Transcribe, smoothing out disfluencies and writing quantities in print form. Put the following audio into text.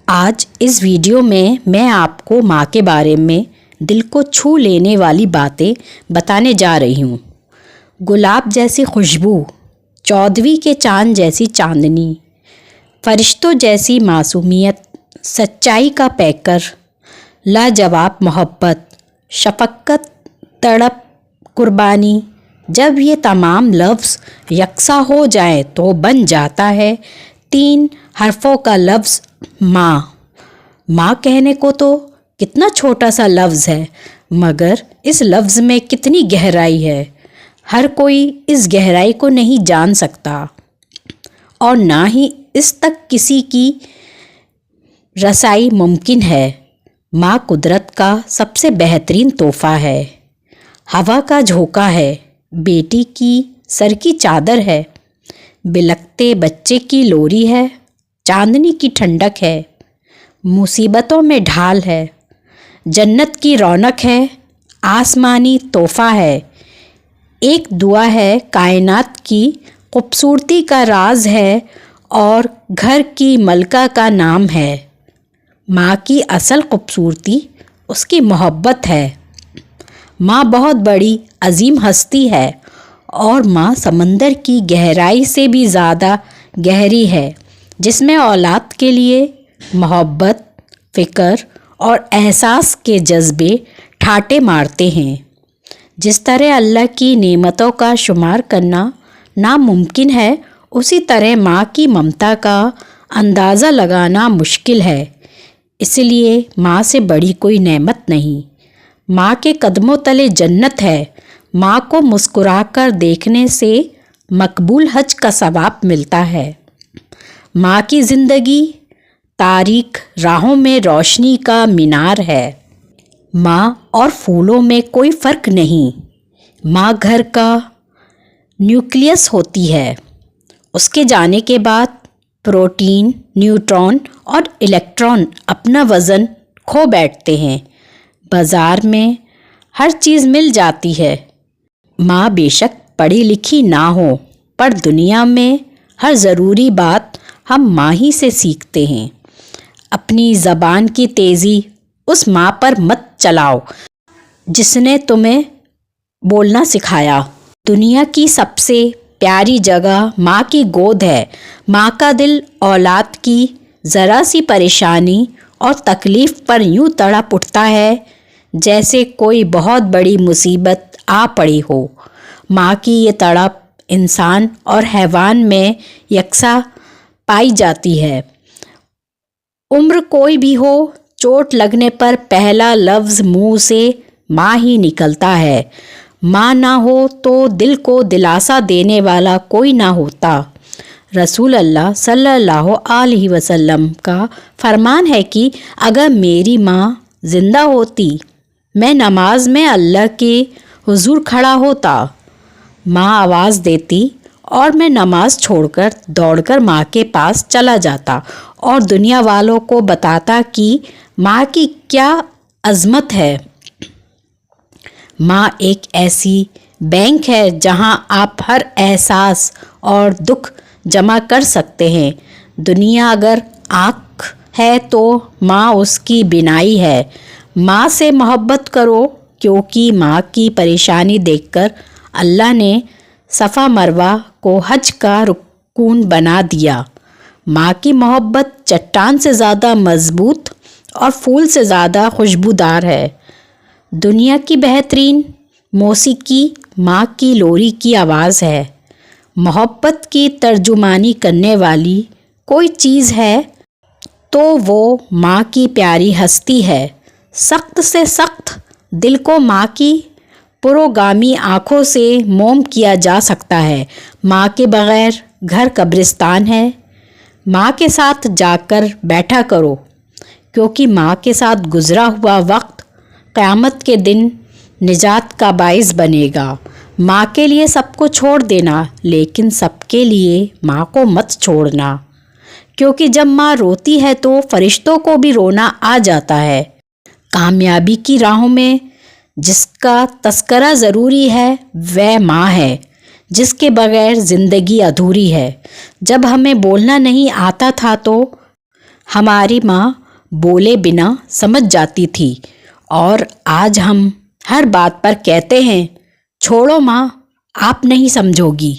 آج اس ویڈیو میں آپ کو ماں کے بارے میں دل کو چھو لینے والی باتیں بتانے جا رہی ہوں۔ گلاب جیسی خوشبو، 14ویں کے چاند جیسی چاندنی، فرشتوں جیسی معصومیت، سچائی کا پیکر، لاجواب محبت، شفقت، تڑپ، قربانی، جب یہ تمام لفظ یکساں ہو جائیں تو بن جاتا ہے 3 حرفوں کا لفظ ماں۔ ماں کہنے کو تو کتنا چھوٹا سا لفظ ہے، مگر اس لفظ میں کتنی گہرائی ہے۔ ہر کوئی اس گہرائی کو نہیں جان سکتا اور نہ ہی اس تک کسی کی رسائی ممکن ہے۔ ماں قدرت کا سب سے بہترین تحفہ ہے، ہوا کا جھونکا ہے، بیٹی کی سر کی چادر ہے، بلکتے بچے کی لوری ہے، چاندنی کی ٹھنڈک ہے، مصیبتوں میں ڈھال ہے، جنت کی رونق ہے، آسمانی تحفہ ہے، ایک دعا ہے، کائنات کی خوبصورتی کا راز ہے اور گھر کی ملکہ کا نام ہے۔ ماں کی اصل خوبصورتی اس کی محبت ہے۔ ماں بہت بڑی عظیم ہستی ہے اور ماں سمندر کی گہرائی سے بھی زیادہ گہری ہے، جس میں اولاد کے لیے محبت، فکر اور احساس کے جذبے ٹھاٹھے مارتے ہیں۔ جس طرح اللہ کی نعمتوں کا شمار کرنا ناممکن ہے، اسی طرح ماں کی ممتا کا اندازہ لگانا مشکل ہے۔ اس لیے ماں سے بڑی کوئی نعمت نہیں۔ ماں کے قدموں تلے جنت ہے۔ ماں کو مسکرا کر دیکھنے سے مقبول حج کا ثواب ملتا ہے۔ ماں کی زندگی تاریک راہوں میں روشنی کا مینار ہے۔ ماں اور پھولوں میں کوئی فرق نہیں۔ ماں گھر کا نیوکلیس ہوتی ہے۔ اس کے جانے کے بعد پروٹین، نیوٹرون اور الیکٹران اپنا وزن کھو بیٹھتے ہیں۔ بازار میں ہر چیز مل جاتی ہے۔ ماں بے شک پڑھی لکھی نہ ہو، پر دنیا میں ہر ضروری بات ہم ماں ہی سے سیکھتے ہیں۔ اپنی زبان کی تیزی اس ماں پر مت چلاؤ جس نے تمہیں بولنا سکھایا۔ دنیا کی سب سے پیاری جگہ ماں کی گود ہے۔ ماں کا دل اولاد کی ذرا سی پریشانی اور تکلیف پر یوں تڑپ اٹھتا ہے جیسے کوئی بہت بڑی مصیبت آ پڑی ہو۔ ماں کی یہ تڑپ انسان اور حیوان میں یکساں پائی جاتی ہے۔ عمر کوئی بھی ہو، چوٹ لگنے پر پہلا لفظ منہ سے ماں ہی نکلتا ہے۔ ماں نہ ہو تو دل کو دلاسا دینے والا کوئی نہ ہوتا۔ رسول اللہ صلی اللہ علیہ وسلم کا فرمان ہے کہ اگر میری ماں زندہ ہوتی، میں نماز میں اللہ کے حضور کھڑا ہوتا، ماں آواز دیتی اور میں نماز چھوڑ کر دوڑ کر ماں کے پاس چلا جاتا اور دنیا والوں کو بتاتا کہ ماں کی کیا عظمت ہے۔ ماں ایک ایسی بینک ہے جہاں آپ ہر احساس اور دکھ جمع کر سکتے ہیں۔ دنیا اگر آنکھ ہے تو ماں اس کی بینائی ہے۔ ماں سے محبت کرو، کیونکہ ماں کی پریشانی دیکھ کر اللہ نے صفا مروہ کو حج کا رکن بنا دیا۔ ماں کی محبت چٹان سے زیادہ مضبوط اور پھول سے زیادہ خوشبودار ہے۔ دنیا کی بہترین موسیقی ماں کی لوری کی آواز ہے۔ محبت کی ترجمانی کرنے والی کوئی چیز ہے تو وہ ماں کی پیاری ہستی ہے۔ سخت سے سخت دل کو ماں کی پروگامی آنکھوں سے موم کیا جا سکتا ہے۔ ماں کے بغیر گھر قبرستان ہے۔ ماں کے ساتھ جا کر بیٹھا کرو، کیونکہ ماں کے ساتھ گزرا ہوا وقت قیامت کے دن نجات کا باعث بنے گا۔ ماں کے لیے سب کو چھوڑ دینا، لیکن سب کے لیے ماں کو مت چھوڑنا، کیونکہ جب ماں روتی ہے تو فرشتوں کو بھی رونا آ جاتا ہے۔ کامیابی کی راہوں میں جس کا تذکرہ ضروری ہے وہ ماں ہے، جس کے بغیر زندگی ادھوری ہے۔ جب ہمیں بولنا نہیں آتا تھا تو ہماری ماں بولے بنا سمجھ جاتی تھی، اور آج ہم ہر بات پر کہتے ہیں چھوڑو ماں، آپ نہیں سمجھو گی۔